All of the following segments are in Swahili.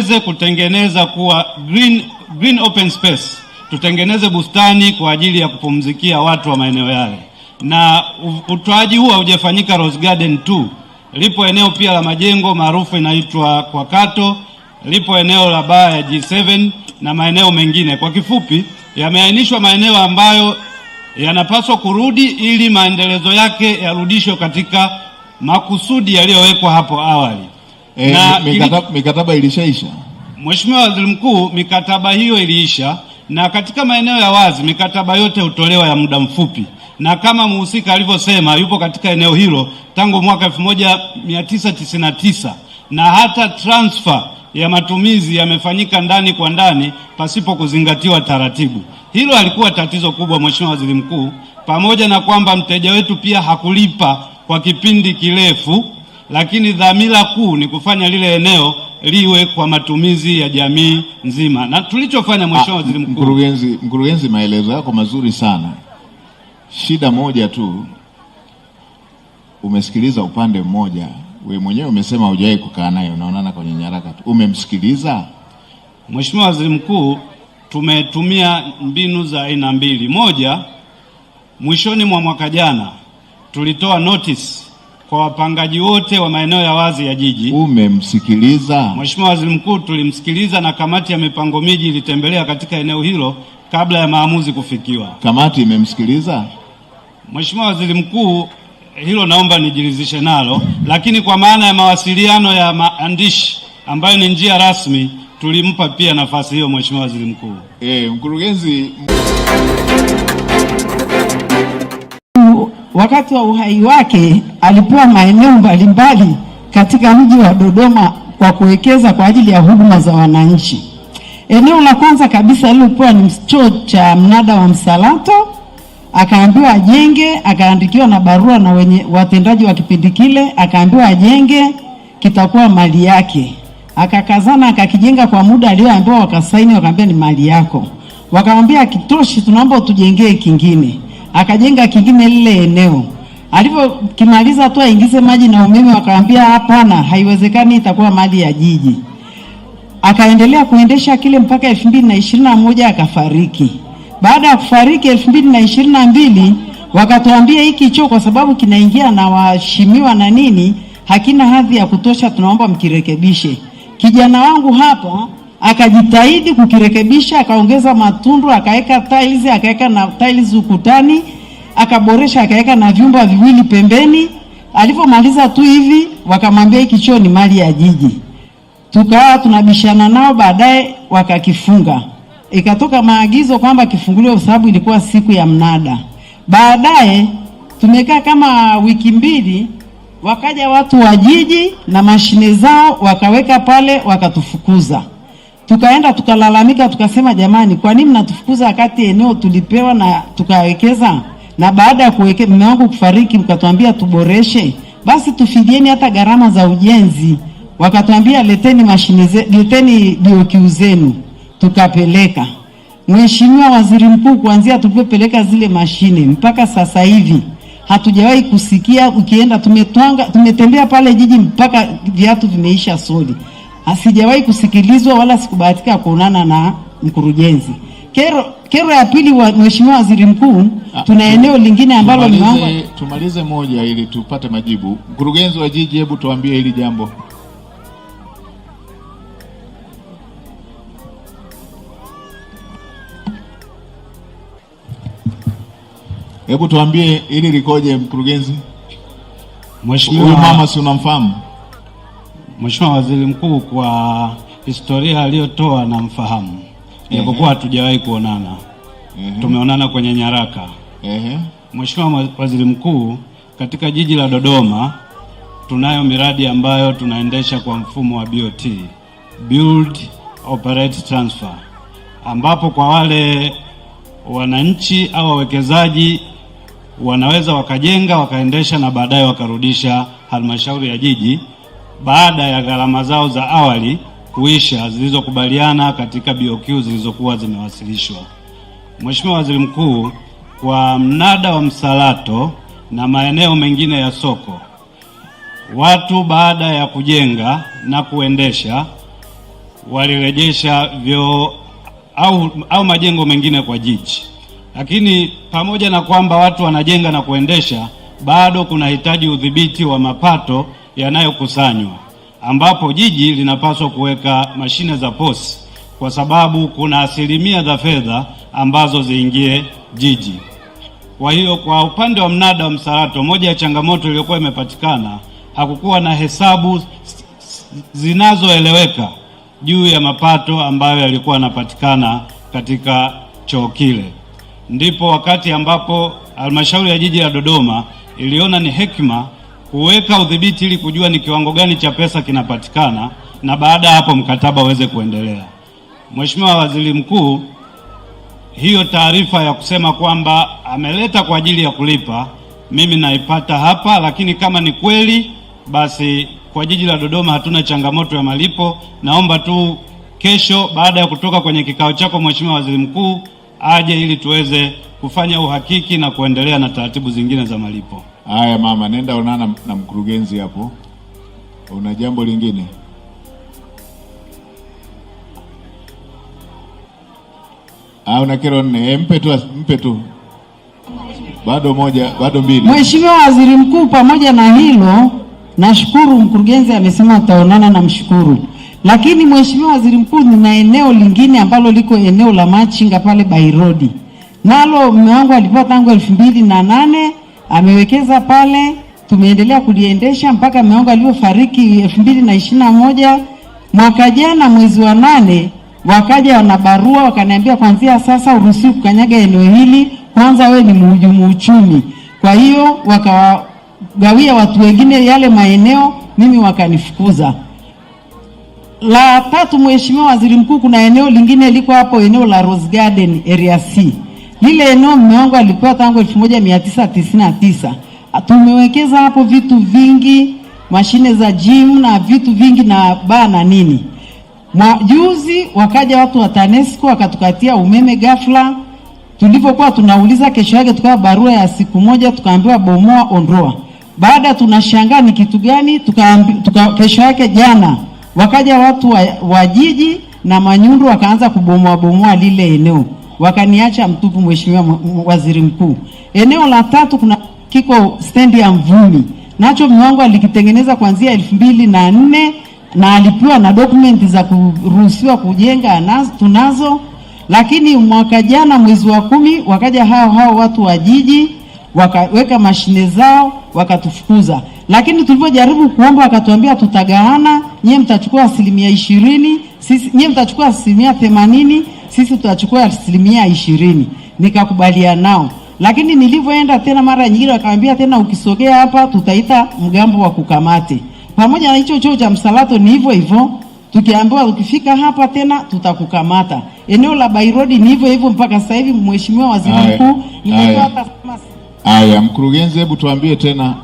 tuweze kutengeneza kuwa green open space, tutengeneze bustani kwa ajili ya kupumzikia watu wa maeneo yale. Na utoaji huu haujafanyika Rose Garden tu. Lipo eneo pia la majengo maarufu inaitwa Kwakato, lipo eneo la baa ya G7 na maeneo mengine. Kwa kifupi, yameainishwa maeneo ambayo yanapaswa kurudi ili maendelezo yake yarudishwe katika makusudi yaliyowekwa hapo awali. Na mikataba ilishaisha. Mheshimiwa Waziri Mkuu, mikataba hiyo iliisha, na katika maeneo ya wazi mikataba yote hutolewa ya muda mfupi. Na kama mhusika alivyosema, yupo katika eneo hilo tangu mwaka 1999, na hata transfer ya matumizi yamefanyika ndani kwa ndani pasipo kuzingatiwa taratibu. Hilo halikuwa tatizo kubwa, Mheshimiwa Waziri Mkuu, pamoja na kwamba mteja wetu pia hakulipa kwa kipindi kirefu, lakini dhamira kuu ni kufanya lile eneo liwe kwa matumizi ya jamii nzima. Na tulichofanya, Mheshimiwa Waziri Mkuu. Mkurugenzi, maelezo yako mazuri sana. Shida moja tu, umesikiliza upande mmoja. Wewe mwenyewe umesema hujawahi kukaa naye, unaonana kwenye nyaraka tu. Umemsikiliza? Mheshimiwa Waziri Mkuu, tumetumia mbinu za aina mbili. Moja, mwishoni mwa mwaka jana tulitoa notice kwa wapangaji wote wa maeneo ya wazi ya jiji. Umemsikiliza? Mheshimiwa Waziri Mkuu, tulimsikiliza na kamati ya mipango miji ilitembelea katika eneo hilo kabla ya maamuzi kufikiwa. Kamati imemsikiliza? Mheshimiwa Waziri Mkuu, hilo naomba nijiridhishe nalo, lakini kwa maana ya mawasiliano ya maandishi ambayo ni njia rasmi tulimpa pia nafasi hiyo, Mheshimiwa Waziri Mkuu. Mkurugenzi, wakati wa uhai wake alipewa maeneo mbalimbali katika mji wa Dodoma kwa kuwekeza kwa ajili ya huduma za wananchi. Eneo la kwanza kabisa lilopewa ni choo cha mnada wa Msalato, akaambiwa ajenge, akaandikiwa na barua na watendaji wa kipindi kile, akaambiwa ajenge, kitakuwa mali yake. Akakazana akakijenga kwa muda alioambiwa, wakasaini, wakaambia ni mali yako. Wakamwambia kitoshi, tunaomba utujengee kingine. Akajenga kingine lile eneo. Alipokimaliza tu aingize maji na umeme, wakamwambia hapana, haiwezekani, itakuwa mali ya jiji. Akaendelea kuendesha kile mpaka 2021 akafariki. Baada ya kufariki 2022 wakatuambia hiki choo kwa sababu kinaingia na waheshimiwa na nini, hakina hadhi ya kutosha, tunaomba mkirekebishe. Kijana wangu hapa akajitahidi kukirekebisha, akaongeza matundu, akaweka tiles, akaweka na tiles ukutani, akaboresha, akaweka na vyumba viwili pembeni. Alipomaliza tu hivi wakamwambia hiki choo ni mali ya jiji. Tukawa tunabishana nao, baadaye wakakifunga. Ikatoka maagizo kwamba kifunguliwe kwa sababu ilikuwa siku ya mnada. Baadaye tumekaa kama wiki mbili, wakaja watu wa jiji na mashine zao wakaweka pale, wakatufukuza. Tukaenda tukalalamika, tukasema jamani, kwa nini mnatufukuza wakati eneo tulipewa na tukawekeza? Na baada ya kuwekeza mume wangu kufariki mkatuambia tuboreshe, basi tufidieni hata gharama za ujenzi. Wakatuambia leteni mashine leteni DOQ zenu. Tukapeleka. Mheshimiwa Waziri Mkuu, kuanzia tulipopeleka zile mashine mpaka sasa hivi hatujawahi kusikia. Ukienda tumetembea pale jiji mpaka viatu vimeisha soli. Asijawahi kusikilizwa wala sikubahatika kuonana na mkurugenzi. Kero ya pili, Mheshimiwa Waziri Mkuu, tuna eneo lingine ambalo tumalize moja ili tupate majibu. Mkurugenzi wa jiji, hebu tuambie hili jambo. Hebu tuambie hili likoje, mkurugenzi? Mheshimiwa, huyu mama si unamfahamu? Mheshimiwa Waziri Mkuu, kwa historia aliyotoa na mfahamu. Japokuwa hatujawahi kuonana. Tumeonana kwenye nyaraka. Mheshimiwa Waziri Mkuu, katika jiji la Dodoma tunayo miradi ambayo tunaendesha kwa mfumo wa BOT, Build Operate Transfer, ambapo kwa wale wananchi au wawekezaji wanaweza wakajenga, wakaendesha na baadaye wakarudisha halmashauri ya jiji baada ya gharama zao za awali kuisha zilizokubaliana katika BOQ zilizokuwa zimewasilishwa. Mheshimiwa Waziri Mkuu, kwa mnada wa Msalato na maeneo mengine ya soko, watu baada ya kujenga na kuendesha walirejesha vyoo au majengo mengine kwa jiji. Lakini pamoja na kwamba watu wanajenga na kuendesha, bado kuna hitaji udhibiti wa mapato yanayokusanywa, ambapo jiji linapaswa kuweka mashine za POS kwa sababu kuna asilimia za fedha ambazo ziingie jiji. Kwa hiyo kwa upande wa mnada wa Msalato, moja ya changamoto iliyokuwa imepatikana, hakukuwa na hesabu zinazoeleweka juu ya mapato ambayo yalikuwa yanapatikana katika choo kile. Ndipo wakati ambapo halmashauri ya jiji la Dodoma iliona ni hekima kuweka udhibiti ili kujua ni kiwango gani cha pesa kinapatikana, na baada ya hapo mkataba uweze kuendelea. Mheshimiwa Waziri Mkuu, hiyo taarifa ya kusema kwamba ameleta kwa ajili ya kulipa, mimi naipata hapa, lakini kama ni kweli, basi kwa jiji la Dodoma hatuna changamoto ya malipo. Naomba tu kesho baada ya kutoka kwenye kikao chako Mheshimiwa Waziri Mkuu aje ili tuweze kufanya uhakiki na kuendelea na taratibu zingine za malipo. Haya mama, nenda onana na mkurugenzi hapo. Una jambo lingine? Una kero nne? Mpe tu. Bado moja, bado mbili. Mheshimiwa Waziri Mkuu, pamoja na hilo, nashukuru mkurugenzi amesema utaonana na mshukuru. Lakini Mheshimiwa Waziri Mkuu, nina eneo lingine ambalo liko eneo la machinga pale Bairodi. Nalo mume wangu alikuwa tangu 2008 amewekeza pale, tumeendelea kuliendesha mpaka mume wangu alipofariki 2021. Mwaka jana mwezi wa 8 wakaja wana barua wakaniambia kuanzia sasa uruhusiwi kukanyaga eneo hili, kwanza wewe ni mhujumu uchumi. Kwa hiyo wakawagawia watu wengine yale maeneo, mimi wakanifukuza. La tatu, Mheshimiwa Waziri Mkuu, kuna eneo lingine liko hapo, eneo la Rose Garden area C. Lile eneo mume wangu alipewa tangu 1999. Tumewekeza hapo vitu vingi, mashine za gym na vitu vingi na baa na nini. Juzi wakaja watu wa TANESCO wakatukatia umeme ghafla. Tulipokuwa tunauliza, kesho yake tukawa barua ya siku moja, tukaambiwa bomoa ondoa. Baada tunashangaa ni kitu gani, kesho yake jana wakaja watu wa jiji na Manyundu wakaanza kubomoa lile eneo. Wakaniacha mtupu, Mheshimiwa Waziri Mkuu. Eneo la tatu kuna kiko stendi ya Mvumi. Nacho mume wangu alikitengeneza kuanzia 2004 na alipewa na dokumenti za kuruhusiwa kujenga tunazo. Lakini mwaka jana mwezi wa 10 wakaja hao watu wa jiji wakaweka mashine zao wakatufukuza. Lakini tulipojaribu kuomba wakatuambia tutagawana, nyie mtachukua 20%, nyie mtachukua 80%, sisi tutachukua 20%. Nikakubaliana nao. Lakini nilivyoenda tena mara nyingine wakaniambia tena ukisogea hapa tutaita mgambo wa kukamate. Pamoja na hicho choo cha Msalato ni hivyo hivyo, tukiambiwa ukifika hapa tena tutakukamata. Eneo la Bairodi ni hivyo hivyo mpaka sasa hivi. Mheshimiwa Waziri Mkuu, nimepata haya. Mkurugenzi, hebu tuambie tena,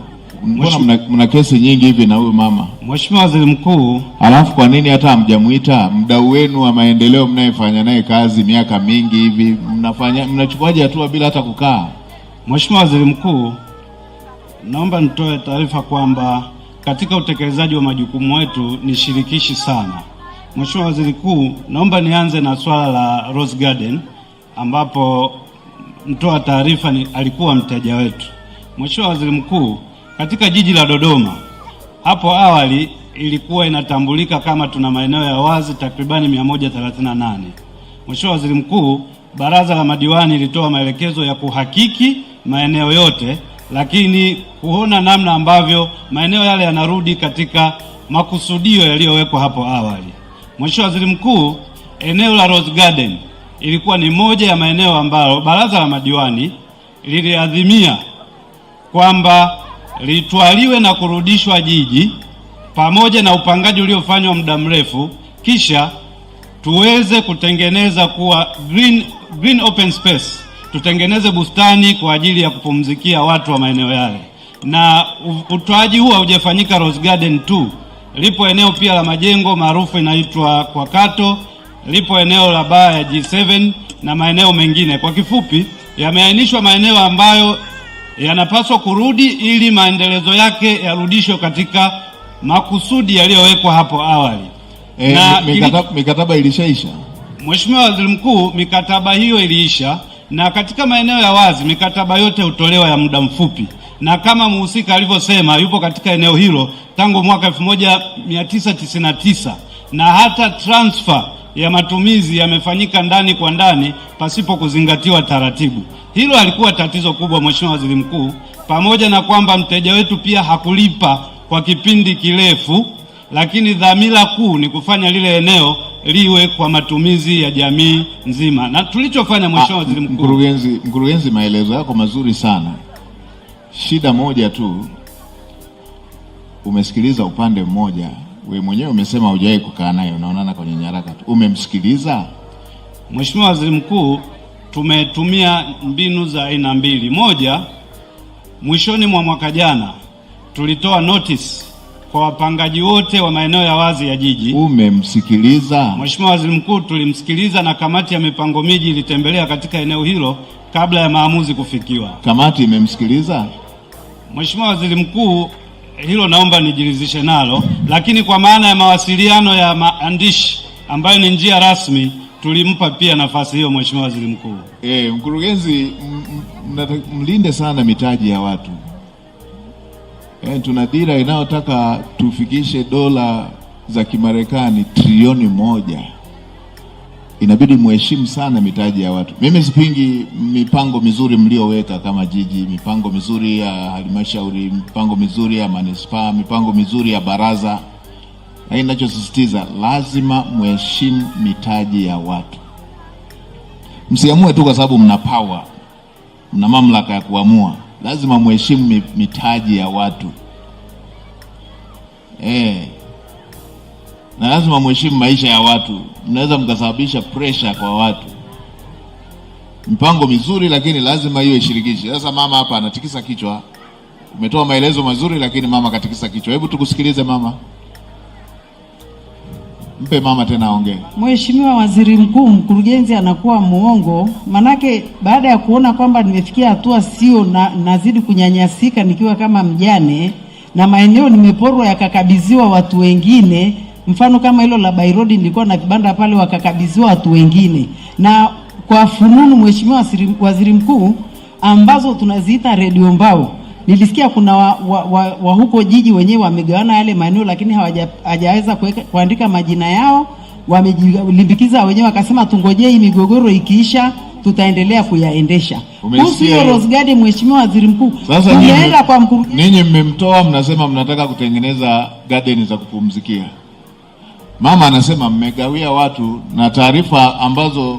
mbona mna kesi nyingi hivi na huyu mama? Mheshimiwa Waziri Mkuu, alafu kwa nini hata hamjamuita mdau wenu wa maendeleo mnayefanya naye kazi miaka mingi hivi? Mnachukuaje hatua bila hata kukaa? Mheshimiwa Waziri Mkuu, naomba nitoe taarifa kwamba katika utekelezaji wa majukumu yetu ni shirikishi sana. Mheshimiwa Waziri Mkuu, naomba nianze na swala la Rose Garden ambapo mtoa taarifa alikuwa mteja wetu. Mheshimiwa Waziri Mkuu, katika jiji la Dodoma hapo awali ilikuwa inatambulika kama tuna maeneo ya wazi takribani 138. Mheshimiwa Waziri Mkuu, baraza la madiwani ilitoa maelekezo ya kuhakiki maeneo yote, lakini kuona namna ambavyo maeneo yale yanarudi katika makusudio yaliyowekwa hapo awali. Mheshimiwa Waziri Mkuu, eneo la Rose Garden ilikuwa ni moja ya maeneo ambayo baraza la madiwani liliadhimia kwamba litwaliwe na kurudishwa jiji pamoja na upangaji uliofanywa muda mrefu, kisha tuweze kutengeneza kuwa green open space, tutengeneze bustani kwa ajili ya kupumzikia watu wa maeneo yale. Na utoaji huu haujafanyika Rose Garden tu. Lipo eneo pia la majengo maarufu inaitwa Kwakato, lipo eneo la baa ya G7 na maeneo mengine. Kwa kifupi, yameainishwa maeneo ambayo yanapaswa kurudi ili maendelezo yake yarudishwe katika makusudi yaliyowekwa hapo awali. Na mikataba ilishaisha. Mheshimiwa Waziri Mkuu, mikataba hiyo iliisha, na katika maeneo ya wazi mikataba yote hutolewa ya muda mfupi, na kama mhusika alivyosema yupo katika eneo hilo tangu mwaka 1999, na hata transfer ya matumizi yamefanyika ndani kwa ndani pasipo kuzingatiwa taratibu. Hilo halikuwa tatizo kubwa, Mheshimiwa Waziri Mkuu, pamoja na kwamba mteja wetu pia hakulipa kwa kipindi kirefu, lakini dhamira kuu ni kufanya lile eneo liwe kwa matumizi ya jamii nzima. Na tulichofanya, Mheshimiwa Waziri Mkuu. Mkurugenzi, maelezo yako mazuri sana. Shida moja tu, umesikiliza upande mmoja. Wewe mwenyewe umesema hujawahi kukaa naye, unaonana kwenye nyaraka tu. Umemsikiliza? Mheshimiwa Waziri Mkuu, tumetumia mbinu za aina mbili. Moja, mwishoni mwa mwaka jana tulitoa notice kwa wapangaji wote wa maeneo ya wazi ya jiji. Umemsikiliza? Mheshimiwa Waziri Mkuu, tulimsikiliza na kamati ya mipango miji ilitembelea katika eneo hilo kabla ya maamuzi kufikiwa. Kamati imemsikiliza? Mheshimiwa Waziri Mkuu, hilo naomba nijiridhishe nalo, lakini kwa maana ya mawasiliano ya maandishi ambayo ni njia rasmi tulimpa pia nafasi hiyo, Mheshimiwa Waziri Mkuu. Mkurugenzi, mlinde sana mitaji ya watu. Tuna dira inayotaka tufikishe dola za Kimarekani trilioni 1. Inabidi muheshimu sana mitaji ya watu. Mimi sipingi mipango mizuri mlioweka kama jiji, mipango mizuri ya halmashauri, mipango mizuri ya manispaa, mipango mizuri ya baraza. Lakini ninachosisitiza, lazima muheshimu mitaji ya watu. Msiamue tu kwa sababu mna power, mna mamlaka ya kuamua. Lazima muheshimu mitaji ya watu. Na lazima muheshimu maisha ya watu. Mnaweza mkasababisha pressure kwa watu. Mipango mizuri lakini lazima iwe shirikishi. Sasa mama hapa anatikisa kichwa. Umetoa maelezo mazuri lakini mama katikisa kichwa. Hebu tukusikilize mama. Mpe mama tena aongee. Mheshimiwa Waziri Mkuu, mkurugenzi anakuwa muongo, manake baada ya kuona kwamba nimefikia hatua sio nazidi kunyanyasika nikiwa kama mjane na maeneo nimeporwa yakakabidhiwa watu wengine, mfano kama hilo la Bairodi nilikuwa na vibanda pale wakakabidhiwa watu wengine. Na kwa fununu, Mheshimiwa Waziri Mkuu, ambazo tunaziita redio mbao, nilisikia kuna wa huko jiji wenyewe wamegawana yale maeneo, lakini hawajaweza kuandika majina yao, wamejilimbikiza wenyewe, wakasema tungojee hii migogoro ikiisha tutaendelea kuyaendesha. Kuhusu hiyo Rose Garden, Mheshimiwa Waziri Mkuu, tumeenda kwa mkurugenzi. Ninyi mmemtoa, mnasema mnataka kutengeneza garden za kupumzikia. Mama anasema mmegawia watu, na taarifa ambazo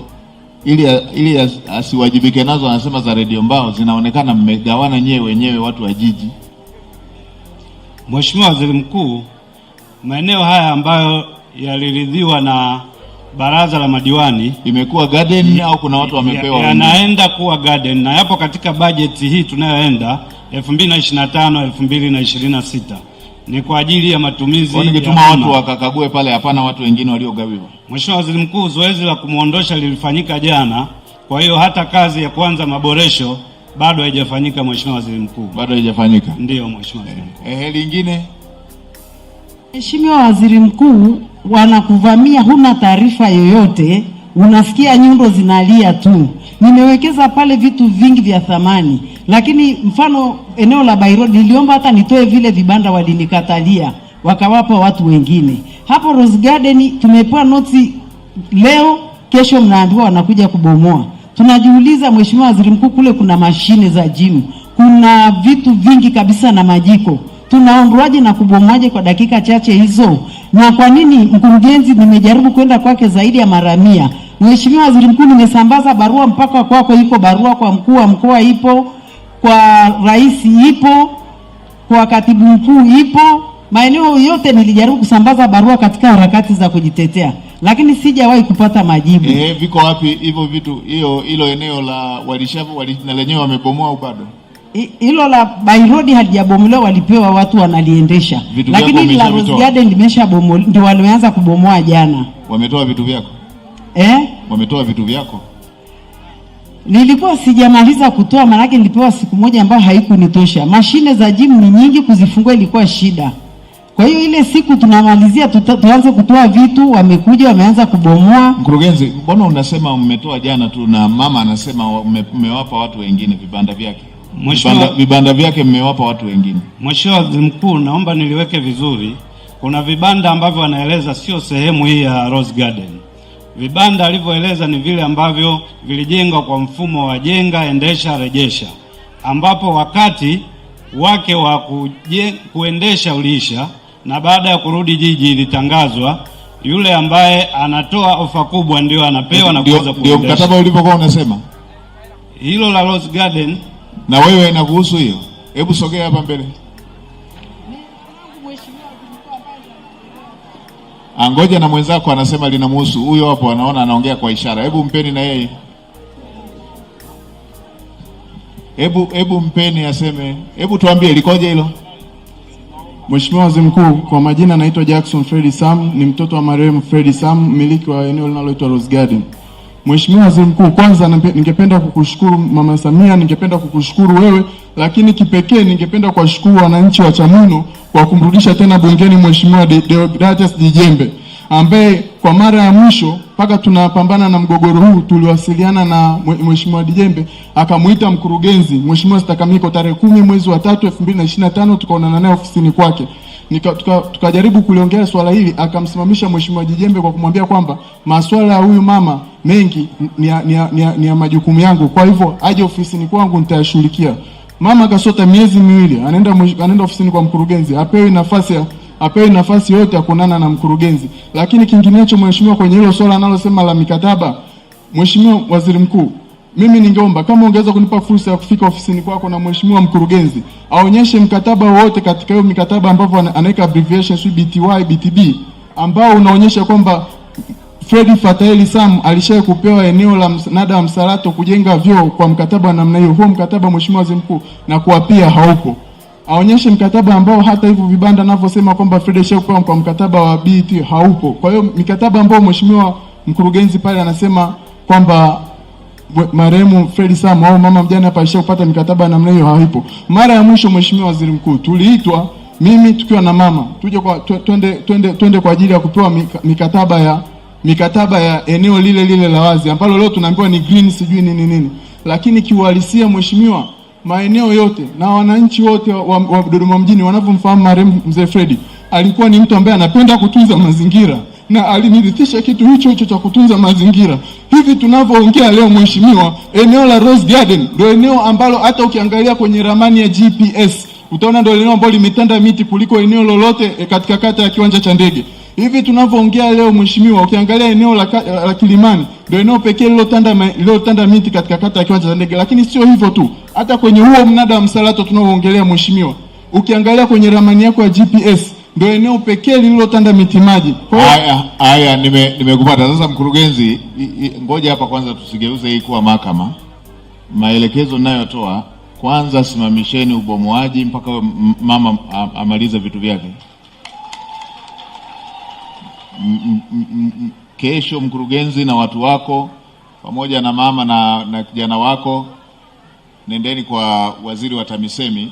ili asiwajibike nazo anasema za redio mbao zinaonekana mmegawana nyewe wenyewe watu wa jiji. Mheshimiwa Waziri Mkuu, maeneo haya ambayo yaliridhiwa na baraza la madiwani imekuwa garden au kuna watu wamepewa? Yanaenda kuwa garden na yapo katika bajeti hii tunayoenda 2025 2026. Ni kwa ajili ya matumizi ya ningetuma watu wakakague pale, hapana watu wengine waliogawiwa. Mheshimiwa Waziri Mkuu, zoezi la kumuondosha lilifanyika jana, kwa hiyo hata kazi ya kuanza maboresho bado haijafanyika, Mheshimiwa Waziri Mkuu. Bado haijafanyika? Ndio, Mheshimiwa Waziri Mkuu. Lingine, Mheshimiwa Waziri Mkuu, wanakuvamia, huna taarifa yoyote, unasikia nyundo zinalia tu. Nimewekeza pale vitu vingi vya thamani, lakini mfano eneo la Bairodi niliomba hata nitoe vile vibanda, walinikatalia wakawapa watu wengine. Hapo Rose Garden tumepewa noti leo, kesho mnaambiwa wanakuja kubomoa. Tunajiuliza Mheshimiwa Waziri Mkuu, kule kuna mashine za gym, kuna vitu vingi kabisa na majiko, tunaondoaje na kubomoaje kwa dakika chache hizo? Na kwa nini mkurugenzi, nimejaribu kwenda kwake zaidi ya mara 100. Mheshimiwa Waziri Mkuu, nimesambaza barua mpaka kwako, iko barua kwa mkuu wa mkoa, ipo kwa rais, ipo kwa katibu mkuu, ipo maeneo yote. Nilijaribu kusambaza barua katika harakati za kujitetea, lakini sijawahi kupata majibu. Viko wapi hivyo vitu? Hilo eneo la walishavu na lenyewe wamebomoa au bado? Hilo la Bairodi halijabomolewa, walipewa watu wanaliendesha, lakini la Rose Garden limeshabomolewa, ndio walianza kubomoa jana. Wametoa vitu vyako? Wametoa vitu vyako? Nilikuwa sijamaliza kutoa, maana nilipewa siku moja ambayo haikunitosha. Mashine za gym ni nyingi, kuzifungua ilikuwa shida. Kwa hiyo ile siku tunamalizia tuanze kutoa vitu, wamekuja wameanza kubomoa. Mkurugenzi, mbona unasema mmetoa jana tu na mama anasema mmewapa watu wengine vibanda vyake? Vibanda vyake mmewapa watu wengine. Mheshimiwa Waziri Mkuu, naomba niliweke vizuri. Kuna vibanda ambavyo wanaeleza sio sehemu hii ya Rose Garden. Vibanda alivyoeleza ni vile ambavyo vilijengwa kwa mfumo wa jenga endesha rejesha, ambapo wakati wake wa kuendesha uliisha, na baada ya kurudi jiji ilitangazwa yule ambaye anatoa ofa kubwa ndio anapewa na kuweza kuendesha. Ndio mkataba ulipokuwa unasema hilo la Rose Garden. Na wewe inakuhusu hiyo? Hebu sogea hapa mbele. Angoja na mwenzako anasema linamhusu. Huyo hapo anaona anaongea kwa ishara. Hebu mpeni na yeye. Hebu mpeni aseme. Hebu tuambie likoje hilo? Mheshimiwa Waziri Mkuu, kwa majina naitwa Jackson Freddy Sam, ni mtoto wa marehemu Freddy Sam, mmiliki wa eneo linaloitwa Rose Garden. Mheshimiwa Waziri Mkuu, kwanza ningependa kukushukuru Mama Samia, ningependa kukushukuru wewe, lakini kipekee ningependa kuwashukuru wananchi wa Chamwino kwa kumrudisha tena bungeni Mheshimiwa Deogratias Dijembe, ambaye kwa mara ya mwisho mpaka tunapambana na mgogoro huu tuliwasiliana na Mheshimiwa Dijembe, akamuita mkurugenzi Mheshimiwa Stakamiko tarehe 10 mwezi wa 3 2025, tukaonana naye ofisini kwake. Tukajaribu kuliongea swala hili, akamsimamisha Mheshimiwa Dijembe kwa kumwambia kwamba masuala ya huyu mama mengi ni ya majukumu yangu, kwa hivyo aje ofisini kwangu nitayashughulikia. Mama kasota miezi miwili, anaenda ofisini kwa mkurugenzi, apewe nafasi yote ya kuonana na mkurugenzi. Lakini kinginecho mheshimiwa, kwenye hilo swala analosema la mikataba, Mheshimiwa Waziri Mkuu, mimi ningeomba kama ungeweza kunipa fursa ya kufika ofisini kwako na mheshimiwa mkurugenzi aonyeshe mkataba wote katika hiyo mikataba ambavyo anaweka abbreviation BTY BTB, ambao unaonyesha kwamba Freddy Fataeli Sam alishaye kupewa eneo la mnada wa Msalato kujenga vyoo kwa mkataba wa namna hiyo. Huo mkataba mheshimiwa Waziri Mkuu na kuapia haupo. Aonyeshe mkataba ambao hata hivyo vibanda ninavyosema kwamba Freddy alishaye kupewa kwa mkataba wa BT haupo. Kwa hiyo mikataba ambao mheshimiwa mkurugenzi pale anasema kwamba marehemu Freddy Sam au mama mjane hapa alishaye kupata mikataba ya namna hiyo haipo. Mara ya mwisho mheshimiwa Waziri Mkuu tuliitwa mimi tukiwa na mama tuje kwa twende kwa ajili ya kupewa mikataba ya eneo lile la wazi ambalo leo tunaambiwa ni green sijui nini, lakini kiuhalisia mheshimiwa, maeneo yote na wananchi wote wa Dodoma mjini wanavyomfahamu marehemu mzee Freddy, alikuwa ni mtu ambaye anapenda kutunza mazingira na alinirithisha kitu hicho cha kutunza mazingira. Hivi tunavyoongea leo mheshimiwa, eneo la Rose Garden ndio eneo ambalo hata ukiangalia kwenye ramani ya GPS utaona ndio eneo ambalo limetanda miti kuliko eneo lolote katika kata ya Kiwanja cha Ndege. Hivi tunavyoongea leo mheshimiwa, ukiangalia eneo la Kilimani ndio eneo pekee lililotanda miti katika kata ya Kiwanja cha Ndege. Lakini sio hivyo tu, hata kwenye huo mnada wa Msalato tunaoongelea mheshimiwa, ukiangalia kwenye ramani yako ya GPS ndio eneo pekee lililotanda miti maji. Haya, nimekupata. Sasa mkurugenzi, ngoja hapa kwanza tusigeuze hii kuwa mahakama. Maelekezo ninayotoa, kwanza simamisheni ubomoaji mpaka mama amalize vitu vyake. Kesho mkurugenzi na watu wako pamoja na mama na kijana wako nendeni kwa waziri wa TAMISEMI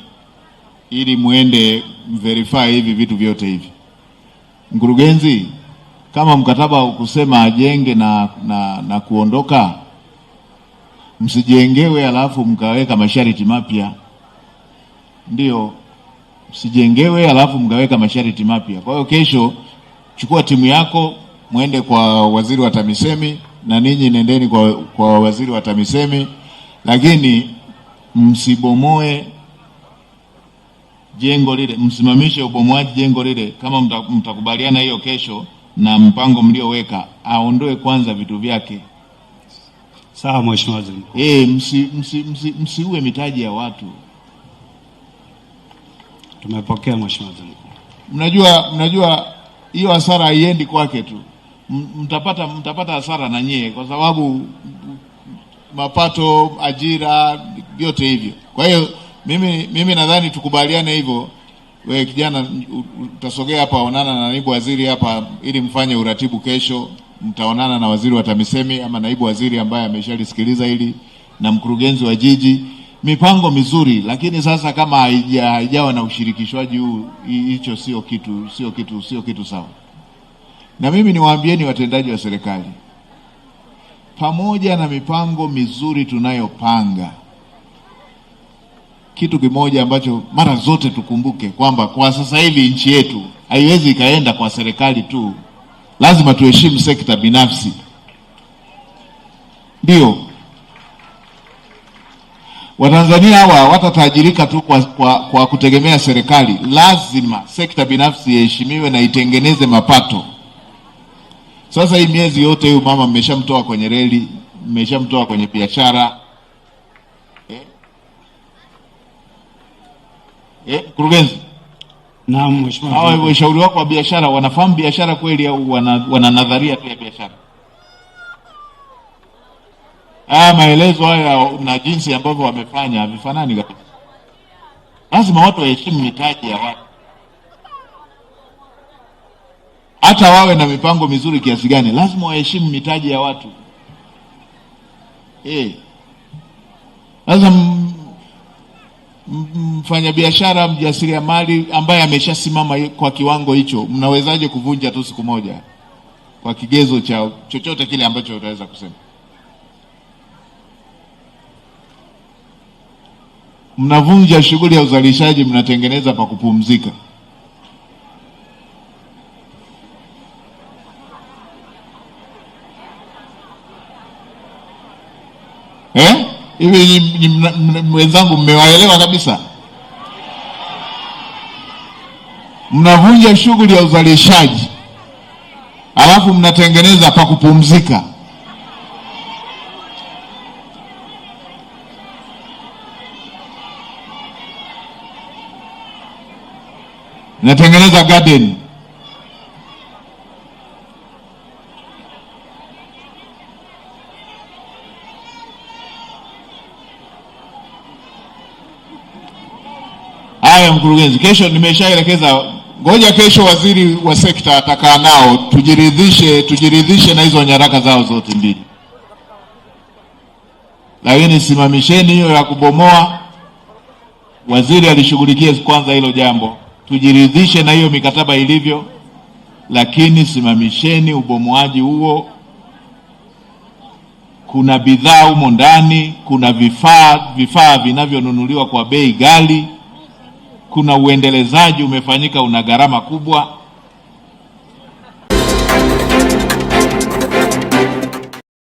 ili muende verify hivi vitu vyote hivi. Mkurugenzi, kama mkataba ukusema ajenge na kuondoka, msijengewe alafu mkaweka masharti mapya. Ndio, msijengewe alafu mkaweka masharti mapya. Kwa hiyo kesho chukua timu yako muende kwa waziri wa TAMISEMI na ninyi nendeni kwa waziri wa TAMISEMI, lakini msibomoe jengo lile, msimamishe ubomoaji jengo lile. Kama mtakubaliana hiyo kesho na mpango mlioweka, aondoe kwanza vitu vyake. Sawa mheshimiwa Waziri Mkuu. Msiue mitaji ya watu. Tumepokea mheshimiwa Waziri Mkuu. Mnajua hiyo hasara haiendi kwake tu. Mtapata hasara na nyie kwa sababu mapato, ajira, vyote hivyo. Kwa hiyo mimi nadhani tukubaliane hivyo. Wewe kijana utasogea hapa, onana na naibu waziri hapa ili mfanye uratibu kesho. Mtaonana na waziri wa TAMISEMI ama naibu waziri ambaye ameshalisikiliza hili na mkurugenzi wa jiji mipango mizuri, lakini sasa kama haijawa na ushirikishwaji huu, hicho sio kitu sawa. Na mimi niwaambieni watendaji wa serikali, pamoja na mipango mizuri tunayopanga, kitu kimoja ambacho mara zote tukumbuke kwamba kwa sasa hivi nchi yetu haiwezi ikaenda kwa serikali tu, lazima tuheshimu sekta binafsi. Ndio Watanzania hawa watatajirika tu kwa kutegemea serikali. Lazima sekta binafsi iheshimiwe na itengeneze mapato. Sasa hii miezi yote huyu mama mmeshamtoa kwenye reli, mmeshamtoa kwenye biashara. Mkurugenzi, naam mheshimiwa. Hawa washauri wako wa biashara wanafahamu biashara kweli au wana nadharia tu ya biashara? Maelezo haya na jinsi ambavyo wamefanya havifanani kabisa. Lazima watu waheshimu mitaji ya watu, hata wawe na mipango mizuri kiasi gani, lazima waheshimu mitaji ya watu. Sasa mfanyabiashara, mjasiriamali ambaye ameshasimama kwa kiwango hicho, mnawezaje kuvunja tu siku moja kwa kigezo cha chochote kile ambacho utaweza kusema? Mnavunja shughuli ya uzalishaji, mnatengeneza pa kupumzika. Hivi wenzangu mmewaelewa kabisa? Mnavunja shughuli ya uzalishaji alafu mnatengeneza pa kupumzika. Mnatengeneza garden. Haya mkurugenzi, kesho nimeshaelekeza, ngoja kesho waziri wa sekta atakaa nao, tujiridhishe na hizo nyaraka zao zote mbili. Lakini simamisheni hiyo ya kubomoa, waziri alishughulikie kwanza hilo jambo, tujiridhishe na hiyo mikataba ilivyo, lakini simamisheni ubomoaji huo. Kuna bidhaa humo ndani, kuna vifaa vinavyonunuliwa kwa bei ghali, kuna uendelezaji umefanyika una gharama kubwa.